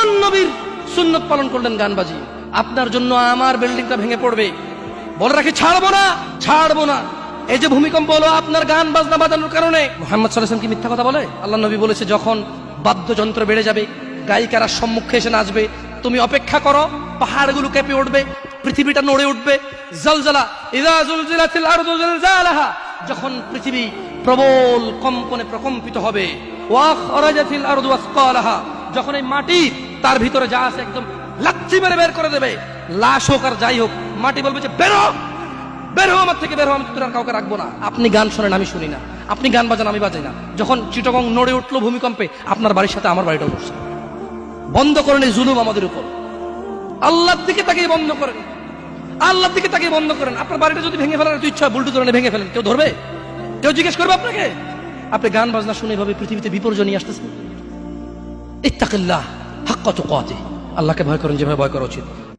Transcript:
কোন নবীর সুন্নত পালন করলেন গান বাজিয়ে? আপনার জন্য আমার বিল্ডিংটা ভেঙে পড়বে, বলে রাখি ছাড়বো না, ছাড়বো না। এই যে ভূমিকম্প হলো আপনার গান বাজনা বাজানোর কারণে। মুহাম্মদ সাল্লাল্লাহু আলাইহি ওয়াসাল্লাম কি মিথ্যা কথা বলে? আল্লাহ নবী বলেছে, যখন বাদ্যযন্ত্র বেড়ে যাবে, গায়িকারা সম্মুখে এসে নাচবে, তুমি অপেক্ষা করো, পাহাড়গুলো কেঁপে উঠবে, পৃথিবীটা নড়ে উঠবে। জালজালা ইযা জুলজিলাতিল আরদু জিলজালাহা, যখন পৃথিবী প্রবল কম্পনে প্রকম্পিত হবে। ওয়া খরাজাতিল আরদু আসকালাহা, যখন এই মাটি তার ভিতরে যা আছে একদম লাথি মেরে বের করে দেবে, লাশ হোক আর যাই হোক, মাটি বলবে যে বেরো, বের হো আমার থেকে, বের হো, আমি তোর আর কাউকে রাখবো না। আপনি গান শোনেন, আমি শুনি না। আপনি গান বাজান, আমি বাজাই না। যখন চিটাগং নড়ে উঠলো ভূমিকম্পে, আপনার বাড়ির সাথে আমার বাড়িটাও উঠছে। বন্ধ করেন এই জুলুম আমাদের উপর। আল্লাহর দিকে তাকিয়ে বন্ধ করেন, আল্লাহর দিকে তাকিয়ে বন্ধ করেন। আপনার বাড়িটা যদি ভেঙে ফেলার এত ইচ্ছা, বুলডোজার এনে ভেঙে ফেলেন, কেউ ধরবে? কেউ জিজ্ঞেস করবে আপনাকে? আপনি গান বাজনা শুনে এভাবে পৃথিবীতে বিপর্যয় নিয়ে আসতেছেন। ইত্তাকিল্লাহ হাক্কা তুকাতিহ, আল্লাহকে ভয় করেন যেভাবে ভয় করা উচিত।